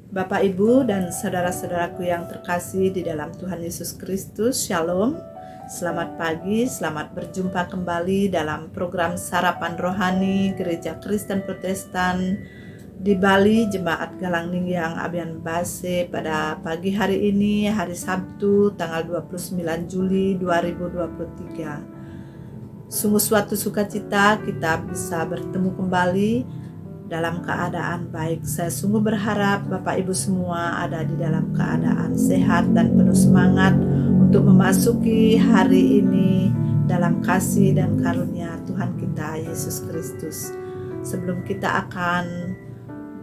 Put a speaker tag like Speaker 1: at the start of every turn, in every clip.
Speaker 1: Bapak, Ibu, dan saudara-saudaraku yang terkasih di dalam Tuhan Yesus Kristus, Shalom. Selamat pagi, selamat berjumpa kembali dalam program Sarapan Rohani Gereja Kristen Protestan di Bali, Jemaat Galang Ningyang Abian Base pada pagi hari ini, hari Sabtu, tanggal 29 Juli 2023. Sungguh suatu sukacita kita bisa bertemu kembali dalam keadaan baik. Saya sungguh berharap Bapak Ibu semua ada di dalam keadaan sehat dan penuh semangat untuk memasuki hari ini dalam kasih dan karunia Tuhan kita Yesus Kristus. Sebelum kita akan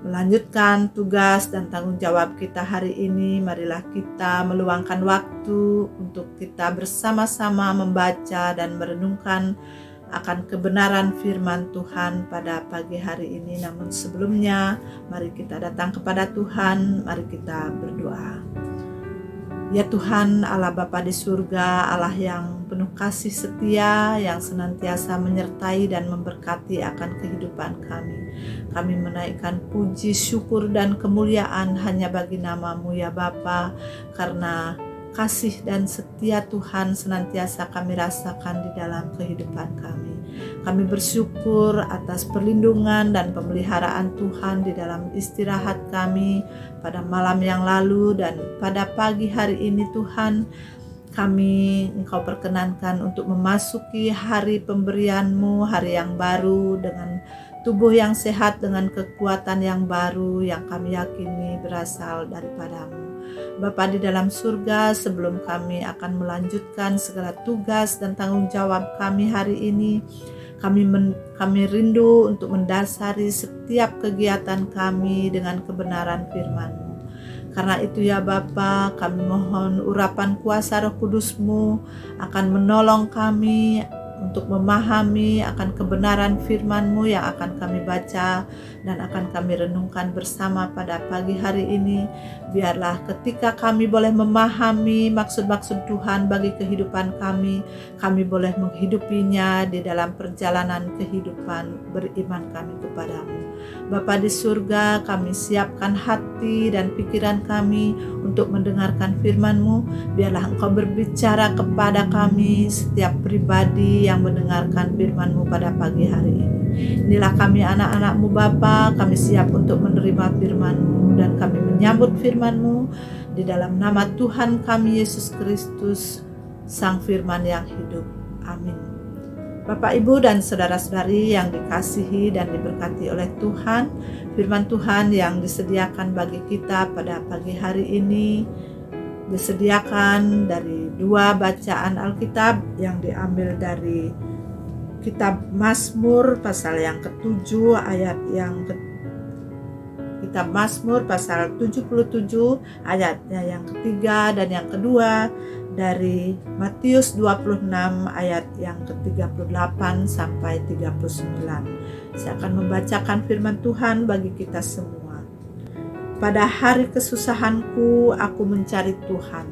Speaker 1: melanjutkan tugas dan tanggung jawab kita hari ini, marilah kita meluangkan waktu untuk kita bersama-sama membaca dan merenungkan akan kebenaran firman Tuhan pada pagi hari ini. Namun sebelumnya, mari kita datang kepada Tuhan, mari kita berdoa. Ya Tuhan, Allah Bapa di surga, Allah yang penuh kasih setia, yang senantiasa menyertai dan memberkati akan kehidupan kami. Kami menaikkan puji, syukur, dan kemuliaan hanya bagi nama-Mu ya Bapa, karena kasih dan setia Tuhan senantiasa kami rasakan di dalam kehidupan kami. Kami bersyukur atas perlindungan dan pemeliharaan Tuhan di dalam istirahat kami pada malam yang lalu, dan pada pagi hari ini Tuhan, kami Engkau perkenankan untuk memasuki hari pemberian-Mu, hari yang baru dengan tubuh yang sehat, dengan kekuatan yang baru yang kami yakini berasal daripada-Mu. Bapa di dalam surga, sebelum kami akan melanjutkan segala tugas dan tanggung jawab kami hari ini, kami rindu untuk mendasari setiap kegiatan kami dengan kebenaran firman-Mu. Karena itu ya Bapa, kami mohon urapan kuasa Roh Kudus-Mu akan menolong kami untuk memahami akan kebenaran firman-Mu yang akan kami baca dan akan kami renungkan bersama pada pagi hari ini. Biarlah ketika kami boleh memahami maksud-maksud Tuhan bagi kehidupan kami boleh menghidupinya di dalam perjalanan kehidupan beriman kami kepadamu. Bapa di surga, kami siapkan hati dan pikiran kami untuk mendengarkan firman-Mu. Biarlah Engkau berbicara kepada kami, setiap pribadi yang mendengarkan firman-Mu pada pagi hari ini. Inilah kami anak-anak-Mu Bapa, kami siap untuk menerima firman-Mu dan kami menyambut firman-Mu di dalam nama Tuhan kami Yesus Kristus, Sang Firman yang hidup. Amin. Bapak, Ibu, dan saudara-saudari yang dikasihi dan diberkati oleh Tuhan, firman Tuhan yang disediakan bagi kita pada pagi hari ini disediakan dari dua bacaan Alkitab yang diambil dari Kitab Mazmur pasal yang ke-7 ayat yang Kitab Mazmur pasal 77 ayatnya yang ketiga dan yang kedua, dari Matius 26 ayat yang ke-38 sampai 39. Saya akan membacakan firman Tuhan bagi kita semua. Pada hari kesusahanku aku mencari Tuhan.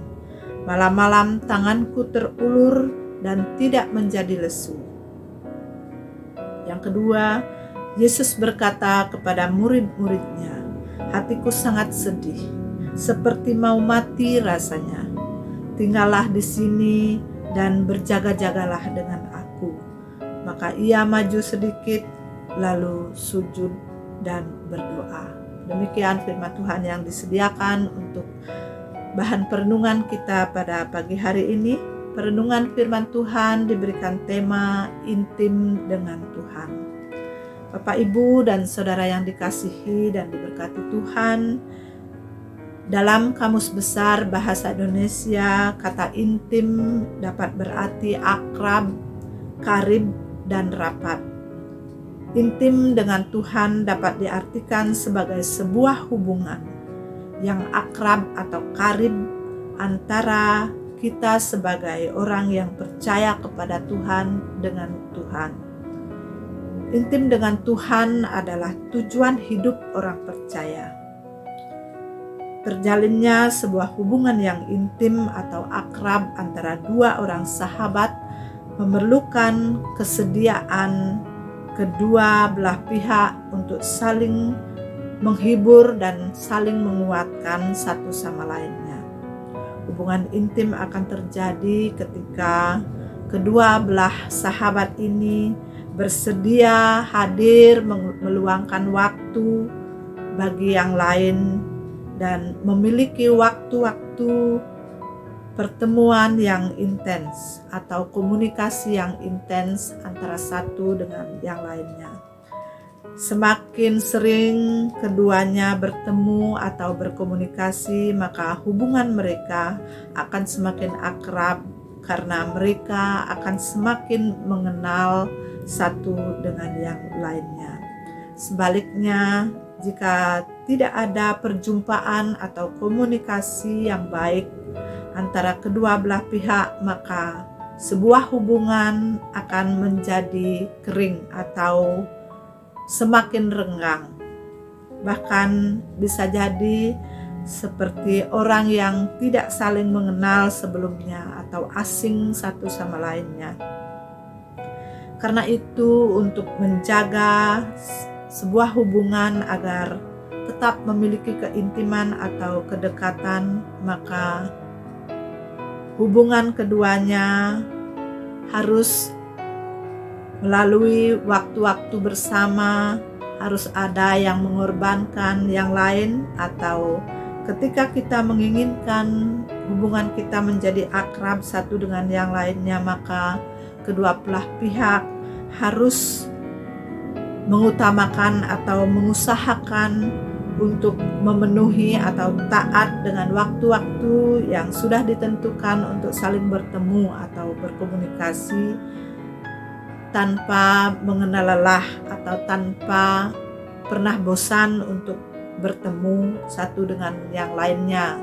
Speaker 1: Malam-malam tanganku terulur dan tidak menjadi lesu. Yang kedua, Yesus berkata kepada murid-muridnya, hatiku sangat sedih, seperti mau mati rasanya. Tinggallah di sini dan berjaga-jagalah dengan aku. Maka ia maju sedikit, lalu sujud dan berdoa. Demikian firman Tuhan yang disediakan untuk bahan perenungan kita pada pagi hari ini. Perenungan firman Tuhan diberikan tema intim dengan Tuhan. Bapak, Ibu, dan saudara yang dikasihi dan diberkati Tuhan, dalam Kamus Besar Bahasa Indonesia, kata intim dapat berarti akrab, karib, dan rapat. Intim dengan Tuhan dapat diartikan sebagai sebuah hubungan yang akrab atau karib antara kita sebagai orang yang percaya kepada Tuhan dengan Tuhan. Intim dengan Tuhan adalah tujuan hidup orang percaya. Terjalinnya sebuah hubungan yang intim atau akrab antara dua orang sahabat memerlukan kesediaan kedua belah pihak untuk saling menghibur dan saling menguatkan satu sama lainnya. Hubungan intim akan terjadi ketika kedua belah sahabat ini bersedia hadir meluangkan waktu bagi yang lain dan memiliki waktu-waktu pertemuan yang intens atau komunikasi yang intens antara satu dengan yang lainnya. Semakin sering keduanya bertemu atau berkomunikasi, maka hubungan mereka akan semakin akrab karena mereka akan semakin mengenal satu dengan yang lainnya. Sebaliknya, jika tidak ada perjumpaan atau komunikasi yang baik antara kedua belah pihak, maka sebuah hubungan akan menjadi kering atau semakin renggang. Bahkan bisa jadi seperti orang yang tidak saling mengenal sebelumnya atau asing satu sama lainnya. Karena itu, untuk menjaga sebuah hubungan agar tetap memiliki keintiman atau kedekatan, maka hubungan keduanya harus melalui waktu-waktu bersama, harus ada yang mengorbankan yang lain, atau ketika kita menginginkan hubungan kita menjadi akrab satu dengan yang lainnya, maka kedua belah pihak harus mengutamakan atau mengusahakan untuk memenuhi atau taat dengan waktu-waktu yang sudah ditentukan untuk saling bertemu atau berkomunikasi tanpa mengenal lelah atau tanpa pernah bosan untuk bertemu satu dengan yang lainnya,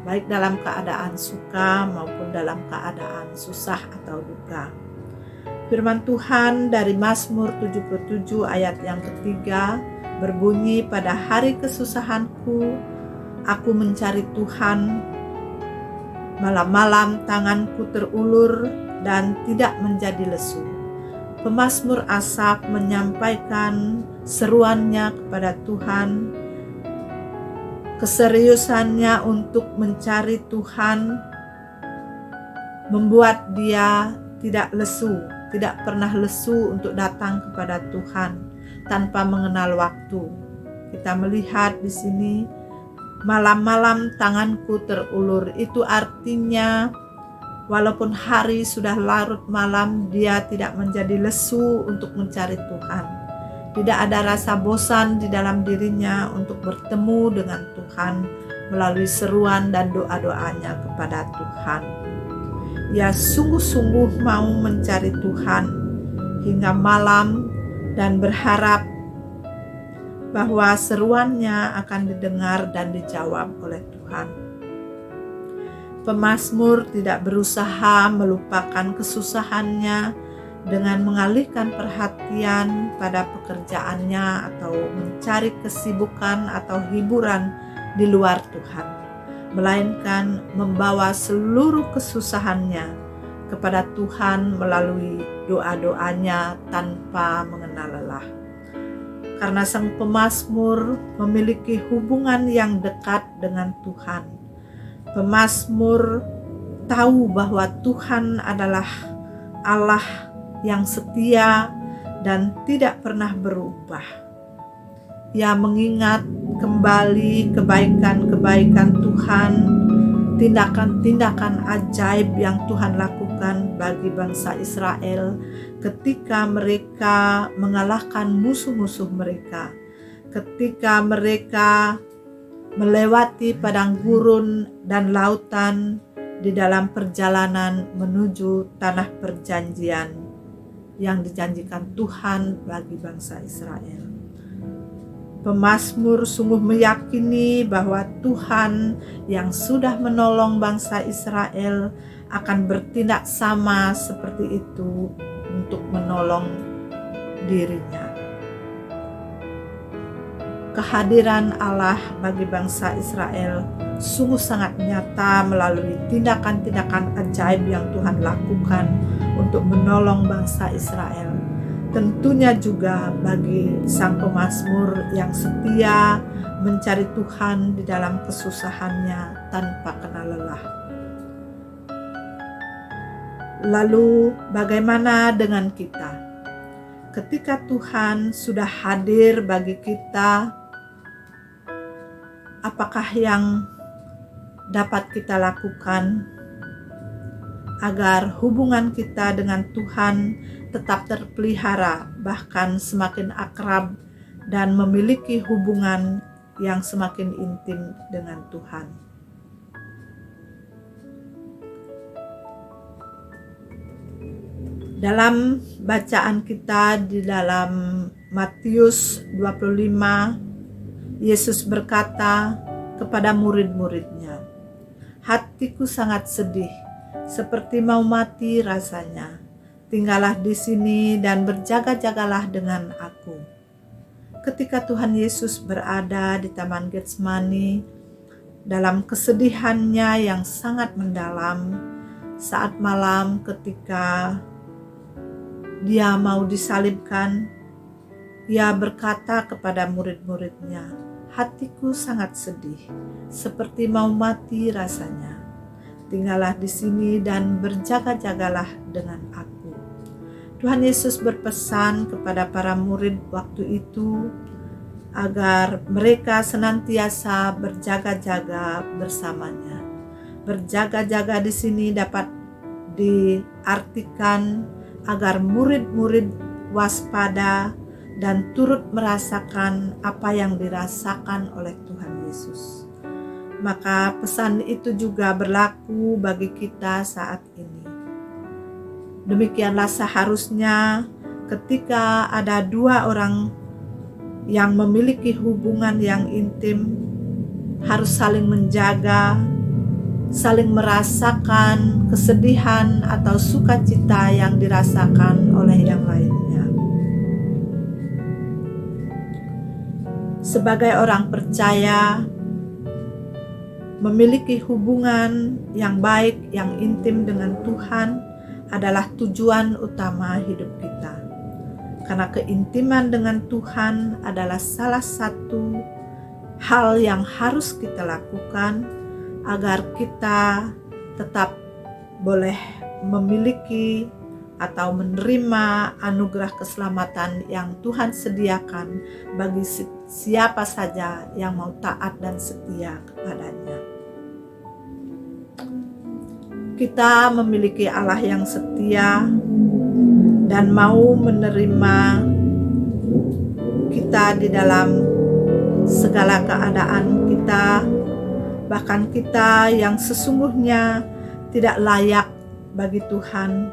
Speaker 1: baik dalam keadaan suka maupun dalam keadaan susah atau duka. Firman Tuhan dari Mazmur 77 ayat yang ketiga berbunyi, pada hari kesusahanku aku mencari Tuhan, malam-malam tanganku terulur dan tidak menjadi lesu. Pemazmur Asaf menyampaikan seruannya kepada Tuhan, keseriusannya untuk mencari Tuhan membuat dia tidak lesu, tidak pernah lesu untuk datang kepada Tuhan tanpa mengenal waktu. Kita melihat di sini, malam-malam tanganku terulur, itu artinya walaupun hari sudah larut malam, dia tidak menjadi lesu untuk mencari Tuhan. Tidak ada rasa bosan di dalam dirinya untuk bertemu dengan Tuhan melalui seruan dan doa-doanya kepada Tuhan. Ia sungguh-sungguh mau mencari Tuhan hingga malam dan berharap bahwa seruannya akan didengar dan dijawab oleh Tuhan. Pemazmur tidak berusaha melupakan kesusahannya dengan mengalihkan perhatian pada pekerjaannya atau mencari kesibukan atau hiburan di luar Tuhan, melainkan membawa seluruh kesusahannya kepada Tuhan melalui doa-doanya tanpa mengenal lelah. Karena sang pemazmur memiliki hubungan yang dekat dengan Tuhan, pemazmur tahu bahwa Tuhan adalah Allah yang setia dan tidak pernah berubah. Ia mengingat kembali kebaikan-kebaikan Tuhan, tindakan-tindakan ajaib yang Tuhan lakukan bagi bangsa Israel ketika mereka mengalahkan musuh-musuh mereka, ketika mereka melewati padang gurun dan lautan di dalam perjalanan menuju tanah perjanjian yang dijanjikan Tuhan bagi bangsa Israel. Pemazmur sungguh meyakini bahwa Tuhan yang sudah menolong bangsa Israel akan bertindak sama seperti itu untuk menolong dirinya. Kehadiran Allah bagi bangsa Israel sungguh sangat nyata melalui tindakan-tindakan ajaib yang Tuhan lakukan untuk menolong bangsa Israel. tentunya juga bagi sang pemazmur yang setia mencari Tuhan di dalam kesusahannya tanpa kenal lelah. Lalu bagaimana dengan kita? Ketika Tuhan sudah hadir bagi kita, apakah yang dapat kita lakukan agar hubungan kita dengan Tuhan tetap terpelihara, bahkan semakin akrab dan memiliki hubungan yang semakin intim dengan Tuhan? Dalam bacaan kita di dalam Matius 25, Yesus berkata kepada murid-muridnya, "Hatiku sangat sedih, seperti mau mati rasanya. Tinggallah di sini dan berjaga-jagalah dengan aku." Ketika Tuhan Yesus berada di Taman Getsemani, dalam kesedihannya yang sangat mendalam, saat malam ketika Dia mau disalibkan, Ia berkata kepada murid-muridnya, "Hatiku sangat sedih, seperti mau mati rasanya. Tinggallah di sini dan berjaga-jagalah dengan aku." Tuhan Yesus berpesan kepada para murid waktu itu agar mereka senantiasa berjaga-jaga bersamanya. Berjaga-jaga di sini dapat diartikan agar murid-murid waspada dan turut merasakan apa yang dirasakan oleh Tuhan Yesus. Maka pesan itu juga berlaku bagi kita saat ini. Demikianlah seharusnya ketika ada dua orang yang memiliki hubungan yang intim, harus saling menjaga, saling merasakan kesedihan atau sukacita yang dirasakan oleh yang lainnya. Sebagai orang percaya, memiliki hubungan yang baik, yang intim dengan Tuhan adalah tujuan utama hidup kita. Karena keintiman dengan Tuhan adalah salah satu hal yang harus kita lakukan agar kita tetap boleh memiliki atau menerima anugerah keselamatan yang Tuhan sediakan bagi siapa saja yang mau taat dan setia kepadanya. Kita memiliki Allah yang setia dan mau menerima kita di dalam segala keadaan kita, bahkan kita yang sesungguhnya tidak layak bagi Tuhan.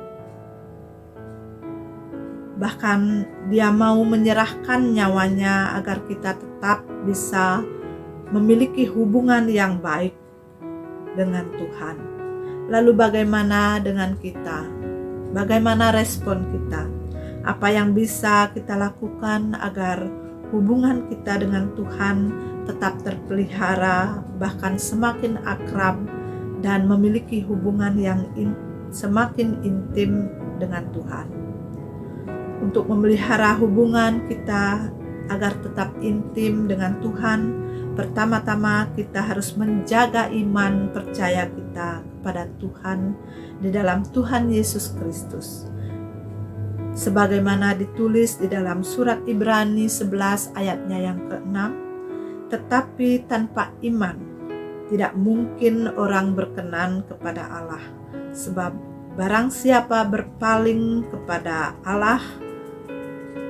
Speaker 1: Bahkan Dia mau menyerahkan nyawanya agar kita tetap bisa memiliki hubungan yang baik dengan Tuhan. Lalu bagaimana dengan kita? Bagaimana respon kita? Apa yang bisa kita lakukan agar hubungan kita dengan Tuhan tetap terpelihara, bahkan semakin akrab dan memiliki hubungan yang semakin intim dengan Tuhan? Untuk memelihara hubungan kita agar tetap intim dengan Tuhan, pertama-tama kita harus menjaga iman percaya kita kepada Tuhan di dalam Tuhan Yesus Kristus. Sebagaimana ditulis di dalam surat Ibrani 11 ayatnya yang ke-6, "Tetapi tanpa iman tidak mungkin orang berkenan kepada Allah, sebab barang siapa berpaling kepada Allah,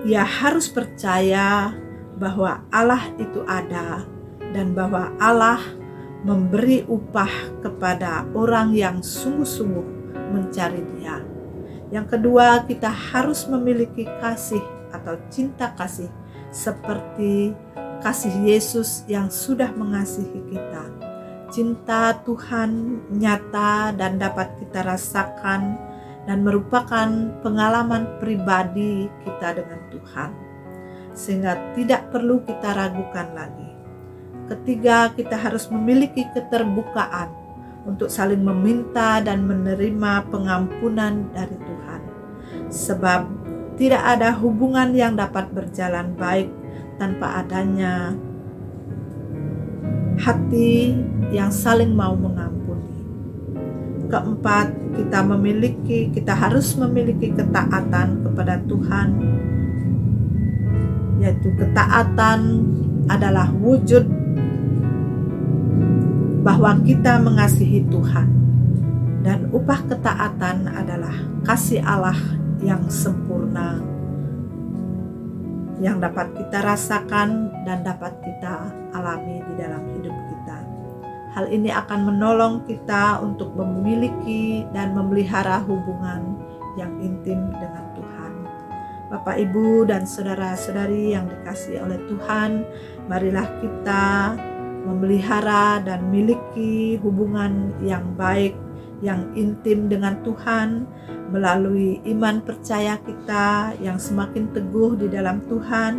Speaker 1: ia harus percaya bahwa Allah itu ada dan bahwa Allah memberi upah kepada orang yang sungguh-sungguh mencari Dia." Yang kedua, kita harus memiliki kasih atau cinta kasih seperti kasih Yesus yang sudah mengasihi kita. Cinta Tuhan nyata dan dapat kita rasakan dan merupakan pengalaman pribadi kita dengan Tuhan, sehingga tidak perlu kita ragukan lagi. Ketiga, kita harus memiliki keterbukaan untuk saling meminta dan menerima pengampunan dari Tuhan. Sebab Tidak ada hubungan yang dapat berjalan baik tanpa adanya hati yang saling mau mengampuni. Keempat, kita harus memiliki ketaatan kepada Tuhan, yaitu ketaatan adalah wujud bahwa kita mengasihi Tuhan, dan upah ketaatan adalah kasih Allah yang sempurna yang dapat kita rasakan dan dapat kita alami di dalam hidup kita. Hal ini akan menolong kita untuk memiliki dan memelihara hubungan yang intim dengan Tuhan. Bapak, Ibu, dan saudara-saudari yang dikasihi oleh Tuhan, marilah kita memelihara dan miliki hubungan yang baik, yang intim dengan Tuhan melalui iman percaya kita yang semakin teguh di dalam Tuhan,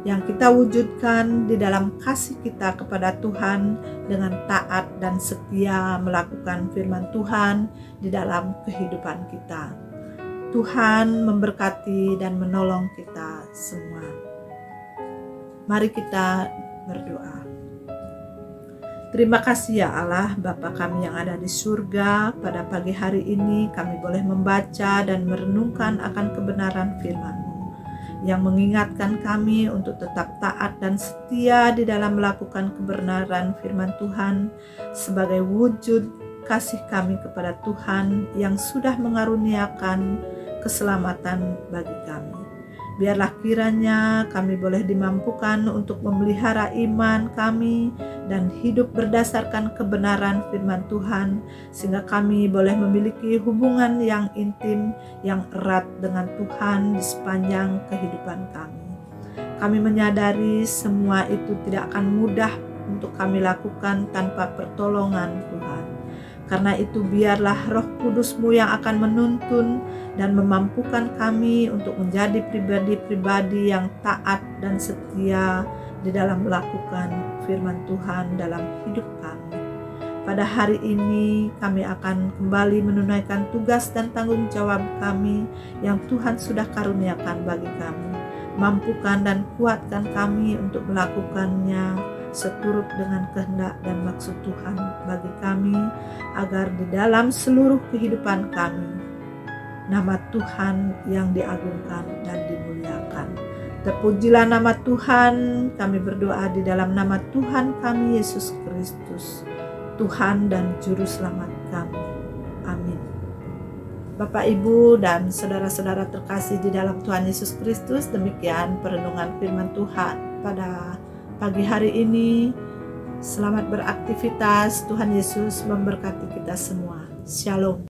Speaker 1: yang kita wujudkan di dalam kasih kita kepada Tuhan dengan taat dan setia melakukan firman Tuhan di dalam kehidupan kita. Tuhan memberkati dan menolong kita semua. Mari kita berdoa. Terima kasih ya Allah, Bapa kami yang ada di surga. Pada pagi hari ini kami boleh membaca dan merenungkan akan kebenaran firman-Mu yang mengingatkan kami untuk tetap taat dan setia di dalam melakukan kebenaran firman Tuhan sebagai wujud kasih kami kepada Tuhan yang sudah mengaruniakan keselamatan bagi kami. Biarlah kiranya kami boleh dimampukan untuk memelihara iman kami dan hidup berdasarkan kebenaran firman Tuhan, sehingga kami boleh memiliki hubungan yang intim, yang erat dengan Tuhan di sepanjang kehidupan kami. Kami menyadari semua itu tidak akan mudah untuk kami lakukan tanpa pertolongan Tuhan. Karena itu biarlah Roh Kudus-Mu yang akan menuntun dan memampukan kami untuk menjadi pribadi-pribadi yang taat dan setia di dalam melakukan firman Tuhan dalam hidup kami. Pada hari ini kami akan kembali menunaikan tugas dan tanggung jawab kami yang Tuhan sudah karuniakan bagi kami. Mampukan dan kuatkan kami untuk melakukannya seturut dengan kehendak dan maksud Tuhan bagi kami, agar di dalam seluruh kehidupan kami nama Tuhan yang diagungkan dan dimuliakan. Terpujilah nama Tuhan. Kami berdoa di dalam nama Tuhan kami Yesus Kristus, Tuhan dan Juru Selamat kami. Amin. Bapak, Ibu, dan saudara-saudara terkasih di dalam Tuhan Yesus Kristus, demikian perenungan firman Tuhan pada pagi hari ini. Selamat beraktivitas. Tuhan Yesus memberkati kita semua. Shalom.